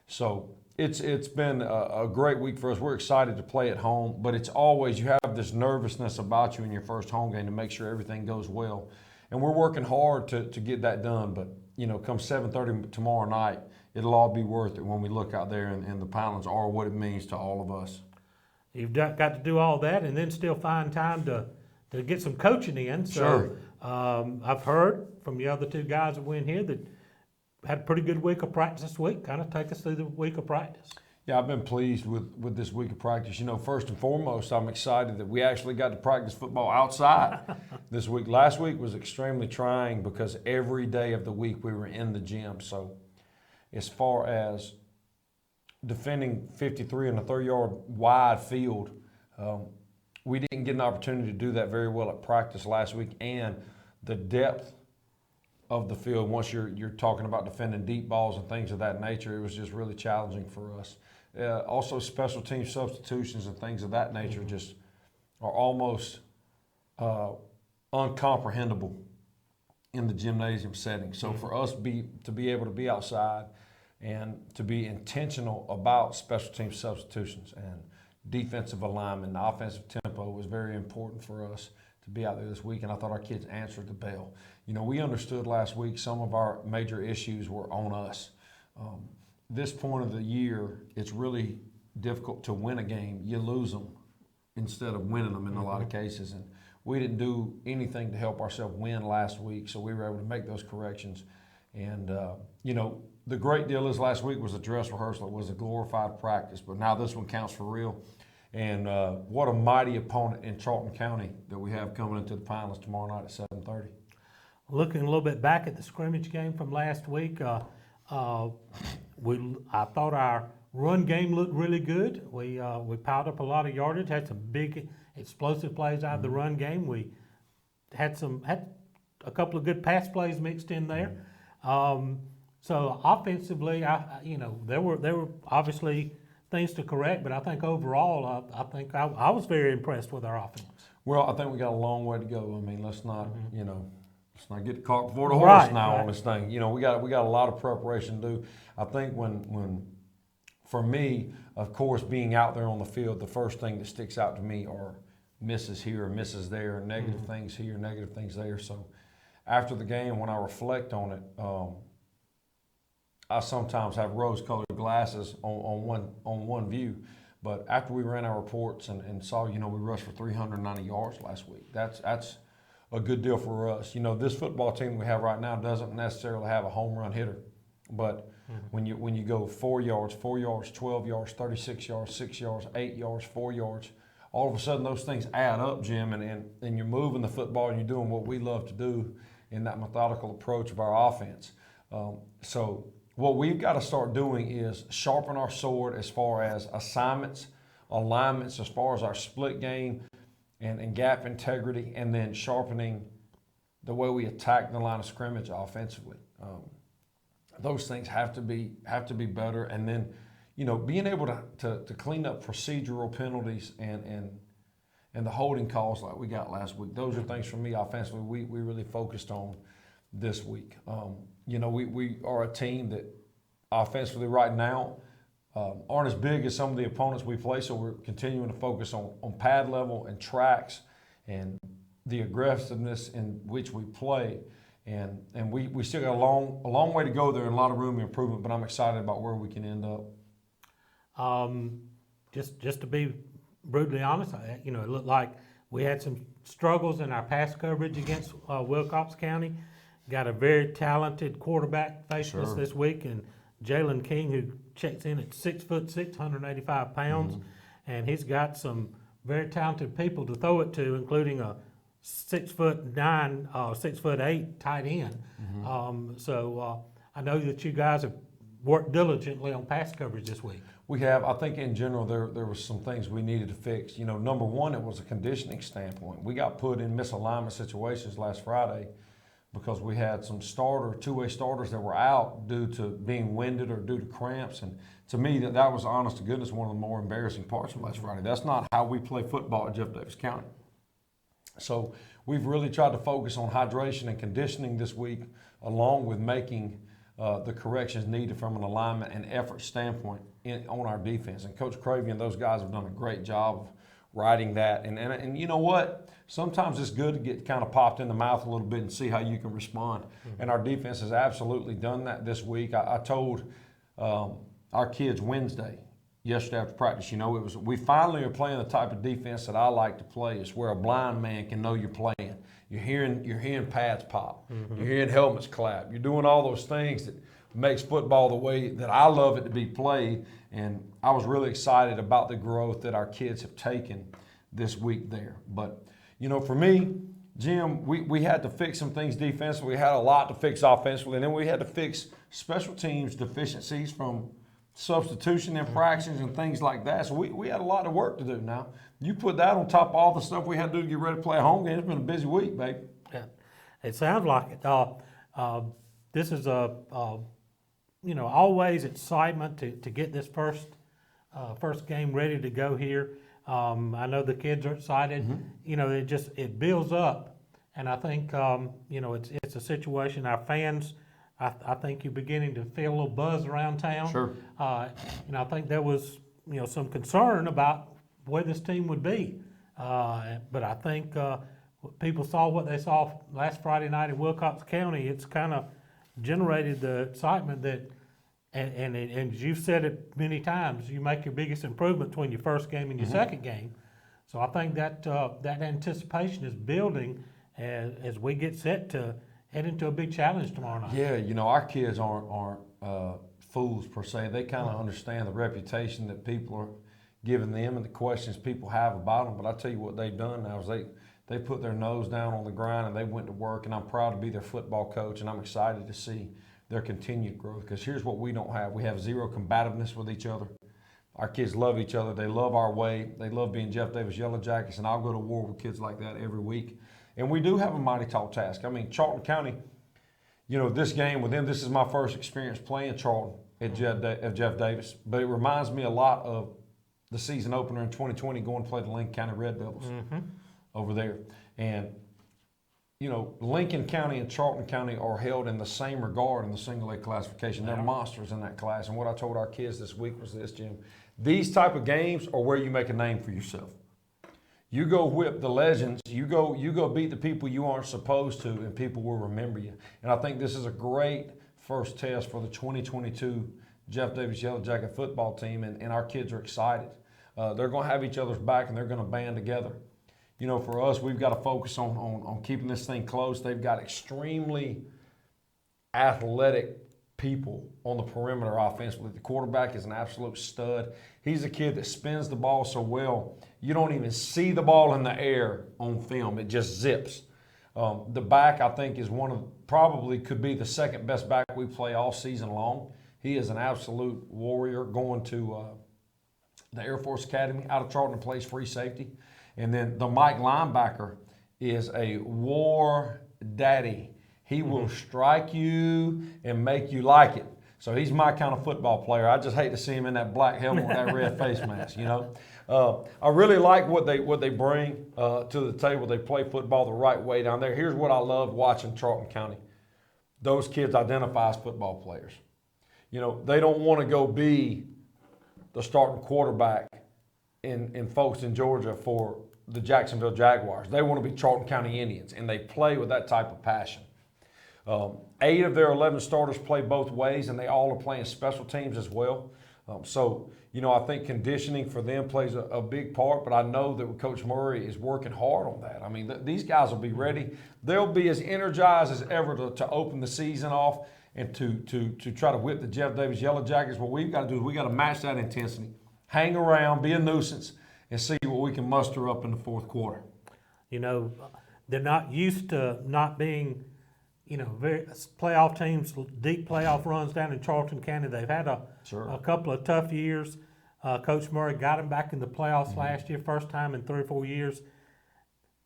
Speaker 3: So it's been a great week for us. We're excited to play at home, but it's always, you have this nervousness about you in your first home game to make sure everything goes well. And we're working hard to get that done, but you know, come 7:30 tomorrow night, it'll all be worth it when we look out there and the Pinelands are what it means to all of us.
Speaker 1: You've got to do all that and then still find time to get some coaching in. So,
Speaker 3: Sure.
Speaker 1: I've heard from the other two guys that went here that had a pretty good week of practice this week. Kind of take us through the week of practice.
Speaker 3: Yeah, I've been pleased with this week of practice. You know, first and foremost, I'm excited that we actually got to practice football outside this week. Last week was extremely trying because every day of the week we were in the gym. So as far as defending 53 in a 30-yard wide field, we didn't get an opportunity to do that very well at practice last week, and the depth of the field, once you're talking about defending deep balls and things of that nature, it was just really challenging for us. Also, special team substitutions and things of that nature just are almost uncomprehendable in the gymnasium setting. So for us to be able to be outside and to be intentional about special team substitutions and defensive alignment and offensive tempo was very important for us to be out there this week, and I thought our kids answered the bell. You know, we understood last week some of our major issues were on us. This point of the year, it's really difficult to win a game. You lose them instead of winning them in a lot of cases, and we didn't do anything to help ourselves win last week, so we were able to make those corrections. And, you know, the great deal is last week was a dress rehearsal. It was a glorified practice, but now this one counts for real. And what a mighty opponent in Charlton County that we have coming into the Pinelands tomorrow night at 7:30.
Speaker 1: Looking a little bit back at the scrimmage game from last week, I thought our run game looked really good. We piled up a lot of yardage, had some big explosive plays out of the run game. We had a couple of good pass plays mixed in there. So offensively, there were obviously things to correct, but I think overall, I was very impressed with our offense.
Speaker 3: Well, I think we got a long way to go. I mean, let's not get the cart before the horse on this thing. You know, we got a lot of preparation to do. I think when for me, of course, being out there on the field, the first thing that sticks out to me are misses here, misses there, negative things here, negative things there. So after the game, when I reflect on it, I sometimes have rose-colored glasses on one view. But after we ran our reports and saw, we rushed for 390 yards last week. That's a good deal for us. You know, this football team we have right now doesn't necessarily have a home run hitter, but when you go 4 yards, 12 yards, 36 yards, 6 yards, 8 yards, 4 yards, all of a sudden those things add up, Jim, and you're moving the football and you're doing what we love to do in that methodical approach of our offense. So what we've got to start doing is sharpen our sword as far as assignments, alignments, as far as our split game and gap integrity, and then sharpening the way we attack the line of scrimmage offensively. Those things have to be better, and then being able to clean up procedural penalties and the holding calls like we got last week. Those are things for me offensively we really focused on this week. We are a team that offensively right now aren't as big as some of the opponents we play, so we're continuing to focus on pad level and tracks and the aggressiveness in which we play.
Speaker 10: And we still got a long way to go there and a lot of room for improvement, but I'm excited about where we can end up.
Speaker 1: Just to be brutally honest, it looked like we had some struggles in our pass coverage against Wilcox County. Got a very talented quarterback facing us this week, and Jalen King, who checks in at 6'6", 185 pounds, and he's got some very talented people to throw it to, including a 6'9", 6'8" tight end. So I know that you guys have worked diligently on pass coverage this week.
Speaker 10: We have. I think in general there was some things we needed to fix. Number one, it was a conditioning standpoint. We got put in misalignment situations last Friday because we had some two-way starters that were out due to being winded or due to cramps. And to me, that was, honest to goodness, one of the more embarrassing parts of last Friday. That's not how we play football at Jeff Davis County. So we've really tried to focus on hydration and conditioning this week, along with making the corrections needed from an alignment and effort standpoint on our defense. And Coach Cravey and those guys have done a great job of writing that. And you know what? Sometimes it's good to get kind of popped in the mouth a little bit and see how you can respond. And our defense has absolutely done that this week. I told our kids yesterday after practice, we finally are playing the type of defense that I like to play. It's where a blind man can know you're playing. You're hearing pads pop. You're hearing helmets clap. You're doing all those things that makes football the way that I love it to be played. And I was really excited about the growth that our kids have taken this week there. But, for me, Jim, we had to fix some things defensively. We had a lot to fix offensively. And then we had to fix special teams deficiencies from substitution infractions and things like that. So we had a lot of work to do now. You put that on top of all the stuff we had to do to get ready to play a home game. It's been a busy week, baby.
Speaker 1: Yeah, it sounds like it. This is always excitement to get this first game ready to go here. I know the kids are excited. It builds up, and I think it's a situation our fans. I think you're beginning to feel a little buzz around town.
Speaker 10: Sure.
Speaker 1: I think there was some concern about where this team would be, but I think people saw what they saw last Friday night in Wilcox County. It's kind of generated the excitement that, and you've said it many times, you make your biggest improvement between your first game and your second game. So I think that that anticipation is building as we get set to head into a big challenge tomorrow night.
Speaker 10: Yeah, our kids aren't fools per se. They kind of understand the reputation that people are giving them and the questions people have about them. But I tell you what they've done now is they put their nose down on the grind and they went to work. And I'm proud to be their football coach, and I'm excited to see their continued growth. Because here's what we don't have: we have zero combativeness with each other. Our kids love each other. They love our way. They love being Jeff Davis Yellow Jackets, and I'll go to war with kids like that every week. And we do have a mighty tall task. I mean, Charlton County, this game with them, this is my first experience playing Charlton at Jeff Davis. But it reminds me a lot of the season opener in 2020 going to play the Lincoln County Red Devils over there. And, Lincoln County and Charlton County are held in the same regard in the single A classification. They're monsters in that class. And what I told our kids this week was this, Jim. These type of games are where you make a name for yourself. You go whip the legends, you go beat the people you aren't supposed to, and people will remember you. And I think this is a great first test for the 2022 Jeff Davis Yellow Jacket football team, and our kids are excited. They're going to have each other's back, and they're going to band together. For us, we've got to focus on keeping this thing close. They've got extremely athletic people on the perimeter offensively. The quarterback is an absolute stud. He's a kid that spins the ball so well, you don't even see the ball in the air on film. It just zips. The back, I think, is probably could be the second best back we play all season long. He is an absolute warrior, going to the Air Force Academy out of Charlton, plays free safety. And then the Mike linebacker is a war daddy. He will strike you and make you like it. So he's my kind of football player. I just hate to see him in that black helmet with that red face mask, I really like what they bring to the table. They play football the right way down there. Here's what I love watching Charlton County. Those kids identify as football players. They don't want to go be the starting quarterback in Folkestone, Georgia for the Jacksonville Jaguars. They want to be Charlton County Indians, and they play with that type of passion. 8 of their 11 starters play both ways, and they all are playing special teams as well. So, I think conditioning for them plays a big part, but I know that Coach Murray is working hard on that. I mean, these guys will be ready. They'll be as energized as ever to open the season off and to try to whip the Jeff Davis Yellow Jackets. What we've got to do is we've got to match that intensity, hang around, be a nuisance, and see what we can muster up in the fourth quarter.
Speaker 1: They're not used to not being, very playoff teams, deep playoff runs down in Charlton County. They've had a couple of tough years. Coach Murray got them back in the playoffs last year, first time in 3 or 4 years.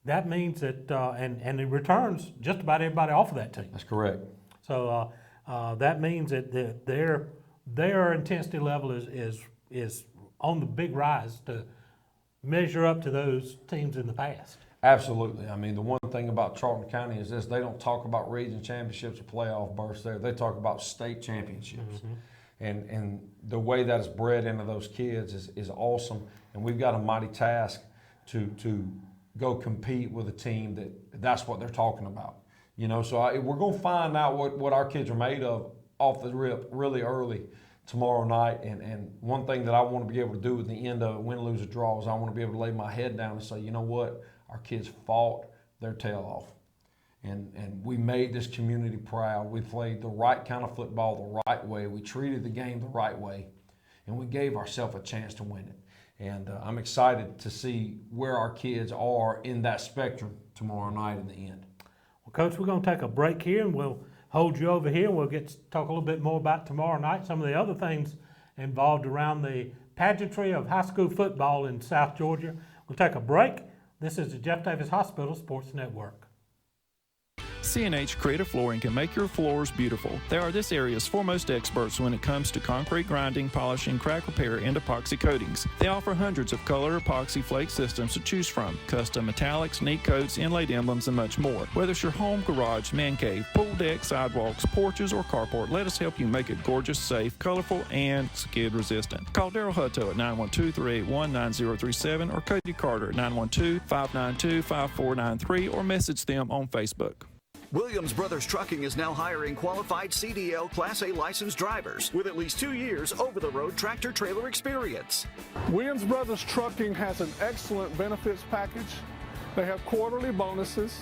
Speaker 1: That means that, and it returns just about everybody off of that team.
Speaker 10: That's correct.
Speaker 1: So that means that their intensity level is on the big rise to measure up to those teams in the past.
Speaker 10: Absolutely. I mean, the one thing about Charlton County is this: they don't talk about region championships or playoff berths there. They talk about state championships. And the way that is bred into those kids is awesome. And we've got a mighty task to go compete with a team that's what they're talking about. So we're going to find out what our kids are made of off the rip really early tomorrow night. And one thing that I want to be able to do at the end of it, win, lose, or draw, is I want to be able to lay my head down and say, you know what? Our kids fought their tail off. And we made this community proud. We played the right kind of football the right way. We treated the game the right way. And we gave ourselves a chance to win it. And I'm excited to see where our kids are in that spectrum tomorrow night in the end.
Speaker 1: Well, Coach, we're going to take a break here, and we'll hold you over here. We'll get to talk a little bit more about tomorrow night, some of the other things involved around the pageantry of high school football in South Georgia. We'll take a break. This is the Jeff Davis Hospital Sports Network.
Speaker 11: C&H Creative Flooring can make your floors beautiful. They are this area's foremost experts when it comes to concrete grinding, polishing, crack repair, and epoxy coatings. They offer hundreds of color epoxy flake systems to choose from, custom metallics, neat coats, inlaid emblems, and much more. Whether it's your home, garage, man cave, pool deck, sidewalks, porches, or carport, let us help you make it gorgeous, safe, colorful, and skid resistant. Call Daryl Hutto at 912-381-9037 or Cody Carter at 912-592-5493 or message them on Facebook.
Speaker 12: Williams Brothers Trucking is now hiring qualified CDL Class A licensed drivers with at least 2 years over-the-road tractor-trailer experience.
Speaker 13: Williams Brothers Trucking has an excellent benefits package. They have quarterly bonuses.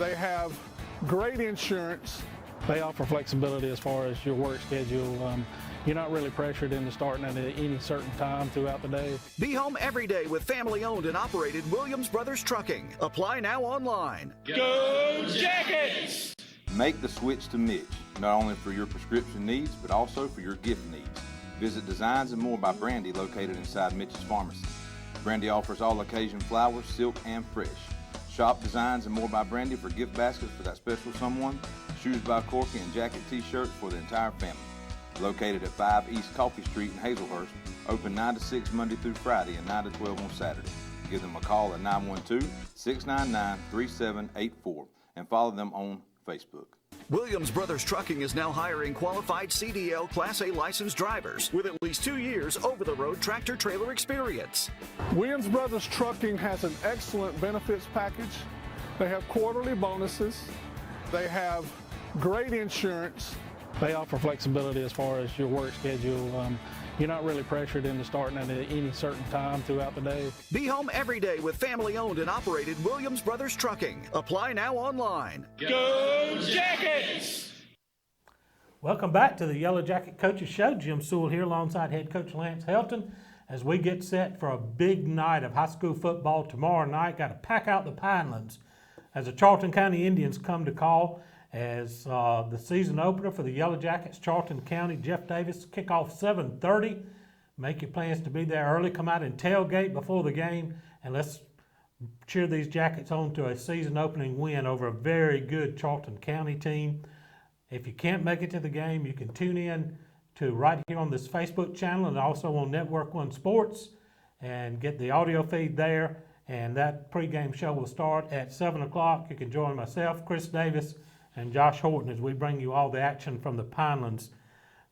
Speaker 13: They have great insurance. They offer flexibility as far as your work schedule. You're not really pressured into starting at any certain time throughout the day.
Speaker 12: Be home every day with family-owned and operated Williams Brothers Trucking. Apply now online.
Speaker 14: Go Jackets!
Speaker 8: Make the switch to Mitch, not only for your prescription needs, but also for your gift needs. Visit Designs and More by Brandy, located inside Mitch's Pharmacy. Brandy offers all occasion flowers, silk, and fresh. Shop Designs and More by Brandy for gift baskets for that special someone, shoes by Corky, and jacket t-shirts for the entire family. Located at 5 East Coffee Street in Hazelhurst, open 9 to 6 Monday through Friday and 9 to 12 on Saturday. Give them a call at 912-699-3784 and follow them on Facebook.
Speaker 12: Williams Brothers Trucking is now hiring qualified CDL Class A licensed drivers with at least 2 years over-the-road tractor-trailer experience.
Speaker 13: Williams Brothers Trucking has an excellent benefits package. They have quarterly bonuses. They have great insurance. They offer flexibility as far as your work schedule. You're not really pressured into starting at any certain time throughout the day.
Speaker 12: Be home every day with family-owned and operated Williams Brothers Trucking. Apply now online.
Speaker 14: Go Jackets!
Speaker 1: Welcome back to the Yellow Jacket Coaches Show. Jim Sewell here alongside head coach Lance Helton as we get set for a big night of high school football tomorrow night. Got to pack out the Pinelands as the Charlton County Indians come to call as the season opener for the Yellow Jackets, Charlton County. Jeff Davis, kickoff 7:30. Make your plans to be there early. Come out and tailgate before the game, and let's cheer these Jackets on to a season opening win over a very good Charlton County team. If you can't make it to the game, you can tune in to right here on this Facebook channel and also on Network One Sports and get the audio feed there. And that pregame show will start at 7 o'clock. You can join myself, Chris Davis, and Josh Horton as we bring you all the action from the Pinelands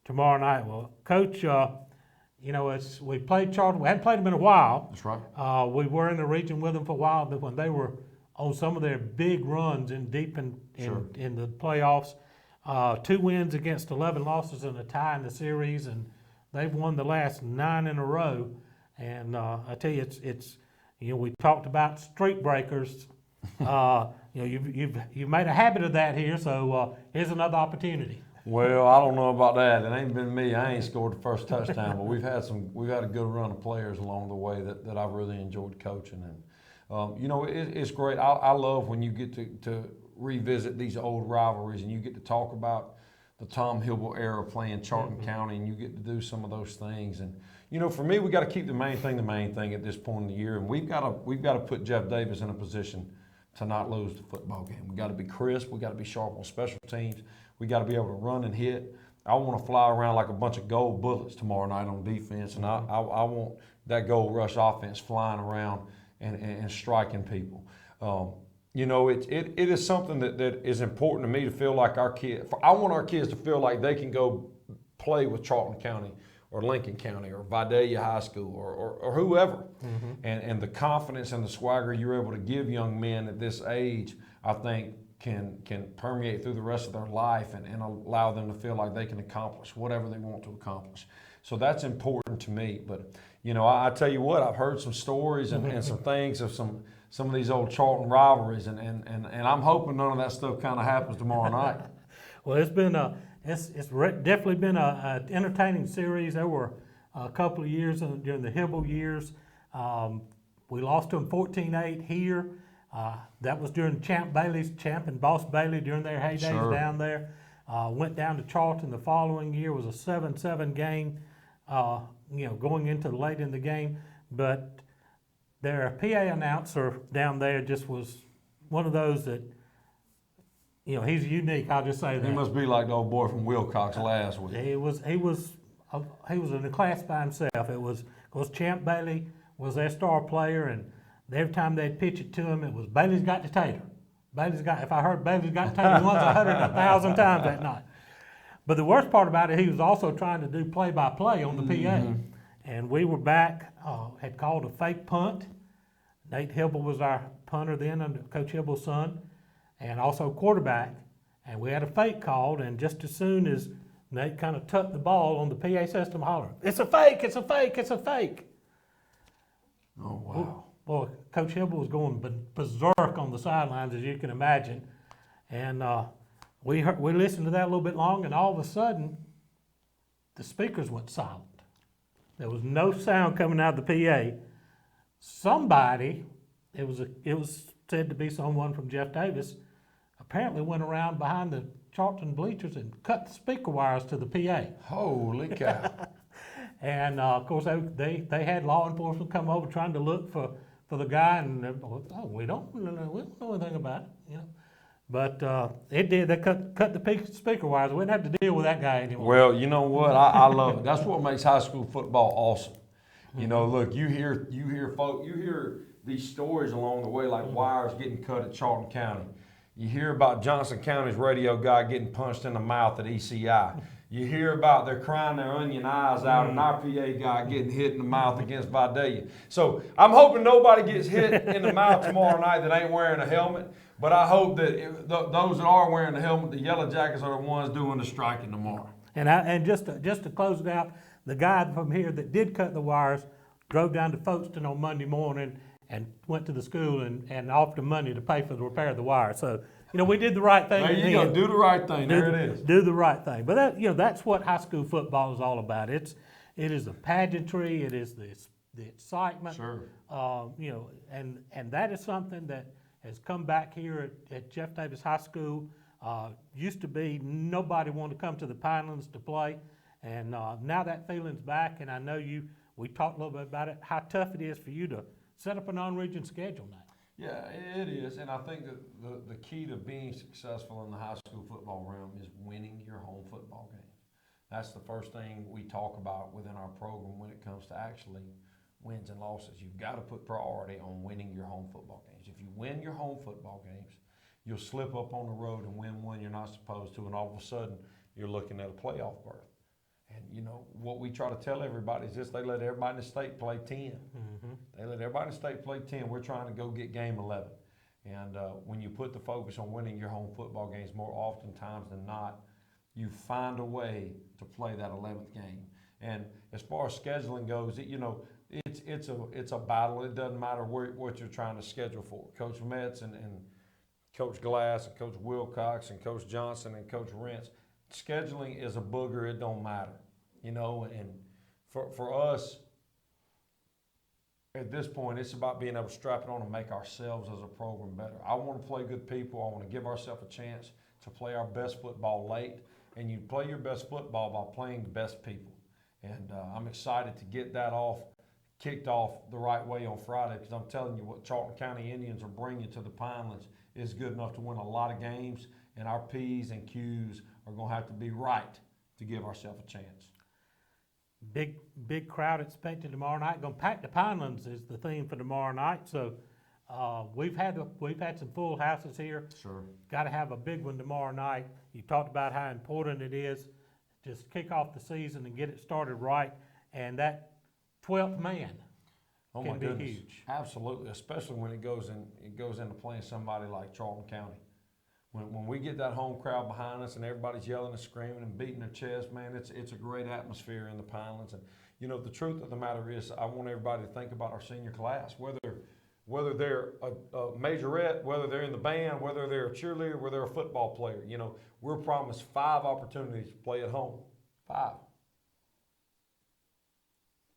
Speaker 1: tomorrow night. Well, Coach, as we played Charlton, we hadn't played them in a while.
Speaker 10: That's right.
Speaker 1: We were in the region with them for a while, but when they were on some of their big runs deep in the playoffs, 2 wins against 11 losses and a tie in the series, and they've won the last 9 in a row. And I tell you, it's we talked about streak breakers. You've made a habit of that here, so here's another opportunity.
Speaker 10: Well, I don't know about that. It ain't been me. I ain't scored the first touchdown, but we've had a good run of players along the way that I've really enjoyed coaching. And it's great. I love when you get to revisit these old rivalries and you get to talk about the Tom Hibble era playing Charlton County, and you get to do some of those things. And for me, we got to keep the main thing at this point in the year, and we've got to put Jeff Davis in a position to not lose the football game. We got to be crisp. We got to be sharp on special teams. We got to be able to run and hit. I want to fly around like a bunch of gold bullets tomorrow night on defense, and I want that gold rush offense flying around and striking people. It is something that is important to me to feel like our kids. I want our kids to feel like they can go play with Charlton County or Lincoln County or Vidalia High School or whoever. And the confidence and the swagger you're able to give young men at this age, I think, can permeate through the rest of their life and allow them to feel like they can accomplish whatever they want to accomplish. So that's important to me. But, I tell you what, I've heard some stories and some things of some of these old Charlton rivalries, and I'm hoping none of that stuff kind of happens tomorrow night.
Speaker 1: Well, it's been definitely been an entertaining series. There were a couple of years during the Hibble years. We lost to them 14-8 here. That was during Champ and Boss Bailey during their heydays down there. Went down to Charlton the following year. Was a 7-7 game, going into late in the game. But their PA announcer down there just was one of those that, he's unique. I'll just say that.
Speaker 10: He must be like the old boy from Wilcox last week.
Speaker 1: He was in a class by himself. It was, of course, Champ Bailey was their star player, and every time they'd pitch it to him, it was Bailey's got the tater. If I heard Bailey's got the tater once, I heard it 1,000 times that night. But the worst part about it, he was also trying to do play-by-play on the PA. And we were back, had called a fake punt. Nate Hibble was our punter then, under Coach Hibble's son, and also quarterback. And we had a fake called, and just as soon as Nate kind of tucked the ball on the PA system, hollering, "It's a fake, it's a fake, it's a fake."
Speaker 10: Oh, wow.
Speaker 1: Boy, Coach Hibble was going berserk on the sidelines, as you can imagine. And we listened to that a little bit long, and all of a sudden, the speakers went silent. There was no sound coming out of the PA. Somebody, it was said to be someone from Jeff Davis, apparently went around behind the Charlton bleachers and cut the speaker wires to the PA.
Speaker 10: Holy cow.
Speaker 1: And of course, they had law enforcement come over trying to look for the guy, and we don't know anything about it, But it did. They cut the speaker wires. We didn't have to deal with that guy anymore.
Speaker 10: Well, you know what? I love it. That's what makes high school football awesome. Look, you hear these stories along the way, like wires getting cut at Charlton County. You hear about Johnson County's radio guy getting punched in the mouth at ECI. You hear about they're crying their onion eyes out, and our PA guy getting hit in the mouth against Vidalia. So I'm hoping nobody gets hit in the mouth tomorrow night that ain't wearing a helmet. But I hope that those that are wearing the helmet, the Yellow Jackets, are the ones doing the striking tomorrow.
Speaker 1: And just to close it out, the guy from here that did cut the wires drove down to Folkestone on Monday morning and went to the school and offered them money to pay for the repair of the wire. So, we did the right thing.
Speaker 10: There you go. Do the right thing. There it is.
Speaker 1: Do the right thing. But that's what high school football is all about. It is the pageantry. It is the excitement.
Speaker 10: Sure.
Speaker 1: And that is something that has come back here at Jeff Davis High School. Used to be nobody wanted to come to the Pinelands to play, and now that feeling's back. And I know we talked a little bit about it, how tough it is for you to set up a non-region schedule now.
Speaker 10: Yeah, it is, and I think that the key to being successful in the high school football realm is winning your home football games. That's the first thing we talk about within our program when it comes to actually wins and losses. You've got to put priority on winning your home football games. If you win your home football games, you'll slip up on the road and win one you're not supposed to, and all of a sudden you're looking at a playoff berth. And what we try to tell everybody is this: they let everybody in the state play 10.
Speaker 1: Mm-hmm.
Speaker 10: They let everybody in the state play 10. We're trying to go get game 11. And when you put the focus on winning your home football games, more oftentimes than not, you find a way to play that 11th game. And as far as scheduling goes, it's a battle. It doesn't matter what you're trying to schedule for. Coach Metz and Coach Glass and Coach Wilcox and Coach Johnson and Coach Rentz, scheduling is a booger. It don't matter, And for us, at this point, it's about being able to strap it on and make ourselves as a program better. I want to play good people. I want to give ourselves a chance to play our best football late. And you play your best football by playing the best people. And I'm excited to get that kicked off the right way on Friday, because I'm telling you, what Charlton County Indians are bringing to the Pinelands is good enough to win a lot of games, and our P's and Q's are going to have to be right to give ourselves a chance.
Speaker 1: Big crowd expected tomorrow night. Going to pack the Pinelands is the theme for tomorrow night. So we've had some full houses here.
Speaker 10: Sure. Got
Speaker 1: to have a big one tomorrow night. You talked about how important it is just kick off the season and get it started right, and that 12th man can be huge.
Speaker 10: Absolutely, especially when it goes into playing somebody like Charlton County. When we get that home crowd behind us and everybody's yelling and screaming and beating their chest, man, it's a great atmosphere in the Pinelands. And the truth of the matter is, I want everybody to think about our senior class, whether they're a majorette, whether they're in the band, whether they're a cheerleader, whether they're a football player. We're promised 5 opportunities to play at home. 5.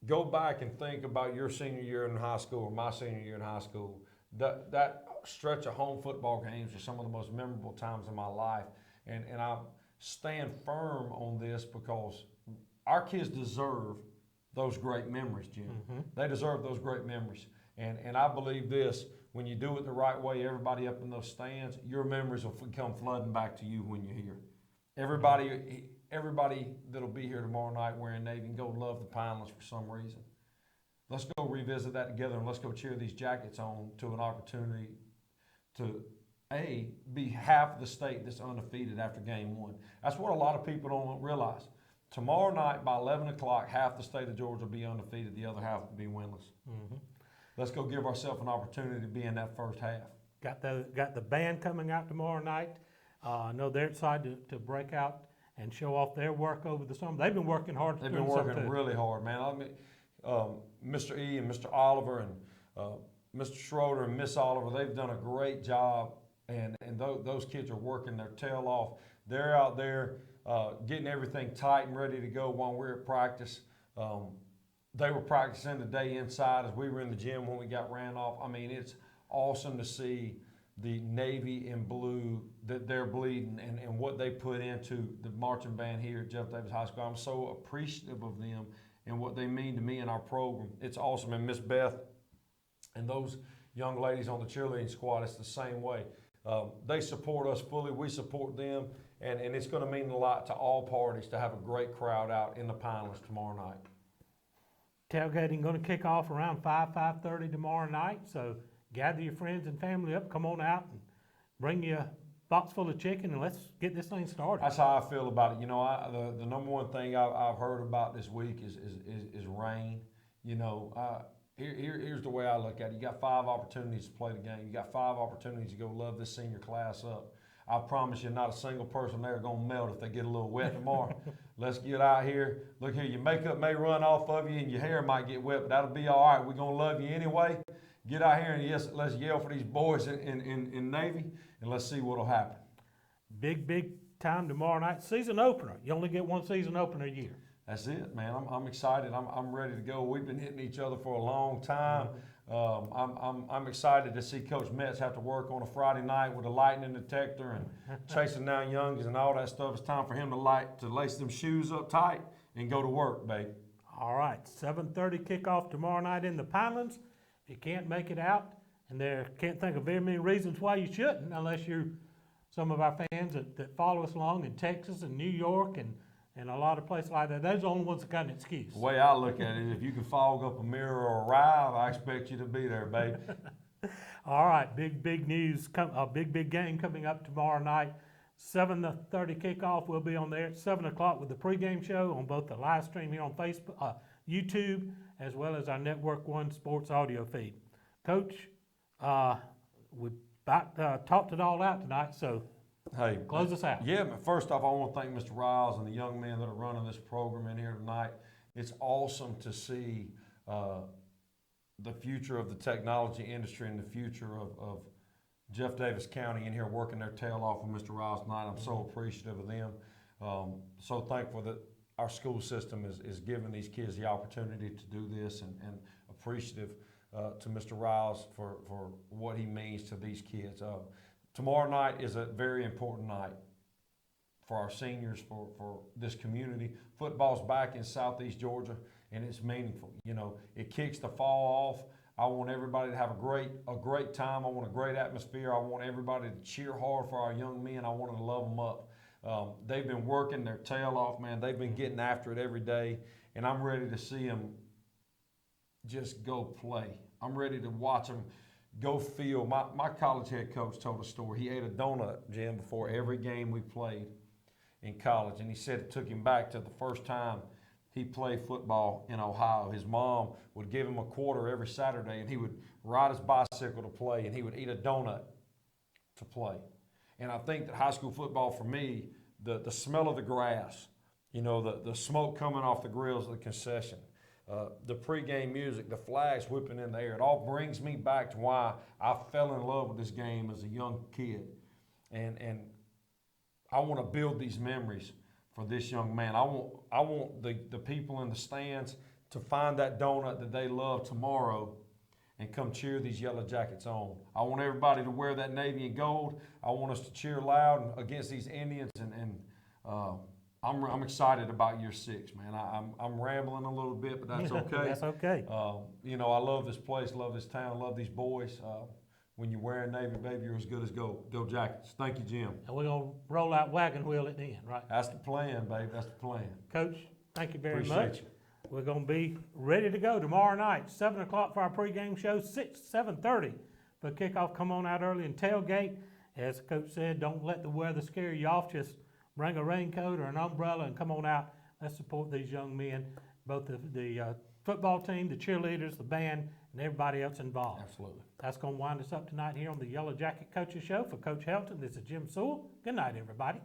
Speaker 10: Go back and think about your senior year in high school or my senior year in high school. That stretch of home football games are some of the most memorable times in my life. And I stand firm on this because our kids deserve those great memories, Jim. Mm-hmm. They deserve those great memories. And I believe this, when you do it the right way, everybody up in those stands, your memories will come flooding back to you when you're here. Everybody that'll be here tomorrow night wearing Navy and Gold love the Pinelands for some reason. Let's go revisit that together, and let's go cheer these jackets on to an opportunity to, be half of the state that's undefeated after game 1. That's what a lot of people don't realize. Tomorrow night by 11 o'clock, half the state of Georgia will be undefeated, the other half will be winless. Mm-hmm. Let's go give ourselves an opportunity to be in that first half.
Speaker 1: Got the band coming out tomorrow night. I know they're excited to break out and show off their work over the summer. They've been working hard.
Speaker 10: They've been working really hard, man. Mr. E and Mr. Oliver and Mr. Schroeder and Miss Oliver, they've done a great job, and those kids are working their tail off. They're out there getting everything tight and ready to go while we're at practice. They were practicing today inside as we were in the gym when we got ran off. I mean, it's awesome to see the Navy and blue that they're bleeding and what they put into the marching band here at Jeff Davis High School. I'm so appreciative of them and what they mean to me and our program. It's awesome. And Miss Beth and those young ladies on the cheerleading squad, it's the same way. They support us fully. We support them. And it's going to mean a lot to all parties to have a great crowd out in the Pinelands tomorrow night.
Speaker 1: Tailgating going to kick off around 5:30 tomorrow night. So gather your friends and family up. Come on out and bring you a box full of chicken, and let's get this thing started.
Speaker 10: That's how I feel about it. The number one thing I've heard about this week is rain. Here's the way I look at it. You got 5 opportunities to play the game. You got 5 opportunities to go love this senior class up. I promise you, not a single person there going to melt if they get a little wet tomorrow. Let's get out here. Look here, your makeup may run off of you and your hair might get wet, but that'll be all right. We're going to love you anyway. Get out here and let's yell for these boys in Navy, and let's see what'll happen.
Speaker 1: Big time tomorrow night. Season opener. You only get one season opener a year.
Speaker 10: That's it, man. I'm excited. I'm ready to go. We've been hitting each other for a long time. I'm excited to see Coach Metz have to work on a Friday night with a lightning detector and chasing down youngins and all that stuff. It's time for him to lace them shoes up tight and go to work, baby.
Speaker 1: All right, 7:30 kickoff tomorrow night in the Pinelands. If you can't make it out, and can't think of very many reasons why you shouldn't, unless you're some of our fans that follow us along in Texas and New York and a lot of places like that. Those are the only ones that got an excuse.
Speaker 10: The way I look at it, if you can fog up a mirror or a ride, I expect you to be there, baby.
Speaker 1: All right, big news, a big game coming up tomorrow night. 7:30 kickoff. We'll be on there at 7 o'clock with the pregame show on both the live stream here on Facebook, YouTube, as well as our Network One Sports audio feed. Coach, we talked it all out tonight, so
Speaker 10: Hey,
Speaker 1: Close us out.
Speaker 10: Yeah, but first off, I want to thank Mr. Riles and the young men that are running this program in here tonight. It's awesome to see the future of the technology industry and the future of Jeff Davis County in here working their tail off with Mr. Riles tonight. I'm so appreciative of them. So thankful that our school system is giving these kids the opportunity to do this, and appreciative to Mr. Riles for what he means to these kids. Tomorrow night is a very important night for our seniors, for this community. Football's back in Southeast Georgia, and it's meaningful. You know, it kicks the fall off. I want everybody to have a great time. I want a great atmosphere. I want everybody to cheer hard for our young men. I want them to love them up. They've been working their tail off, man. They've been getting after it every day, and I'm ready to see them just go play. I'm ready to watch them go feel. My college head coach told a story. He ate a donut, Jim, before every game we played in college, and he said it took him back to the first time he played football in Ohio. His mom would give him a quarter every Saturday, and he would ride his bicycle to play, and he would eat a donut to play. And I think that high school football, for me, the smell of the grass, you know, the smoke coming off the grills of the concession, the pregame music, the flags whipping in the air, it all brings me back to why I fell in love with this game as a young kid. And I want to build these memories for this young man. I want the people in the stands to find that donut that they love tomorrow and come cheer these Yellow Jackets on. I want everybody to wear that navy and gold. I want us to cheer loud against these Indians, and I'm excited about year 6, man. I'm rambling a little bit, but that's okay.
Speaker 1: That's okay.
Speaker 10: You know, I love this place, love this town, love these boys. When you're wearing Navy, baby, you're as good as gold. Go Jackets. Thank you, Jim.
Speaker 1: And we're going to roll out wagon wheel at the end, right?
Speaker 10: That's the plan, baby. That's the plan.
Speaker 1: Coach, thank you very
Speaker 10: Appreciate
Speaker 1: much.
Speaker 10: you.
Speaker 1: We're going to be ready to go tomorrow night, 7 o'clock for our pregame show, 7:30 for kickoff. Come on out early and tailgate. As Coach said, don't let the weather scare you off. Just bring a raincoat or an umbrella and come on out. Let's support these young men, both the football team, the cheerleaders, the band, and everybody else involved.
Speaker 10: Absolutely.
Speaker 1: That's going to wind us up tonight here on the Yellow Jacket Coaches Show. For Coach Helton, this is Jim Sewell. Good night, everybody.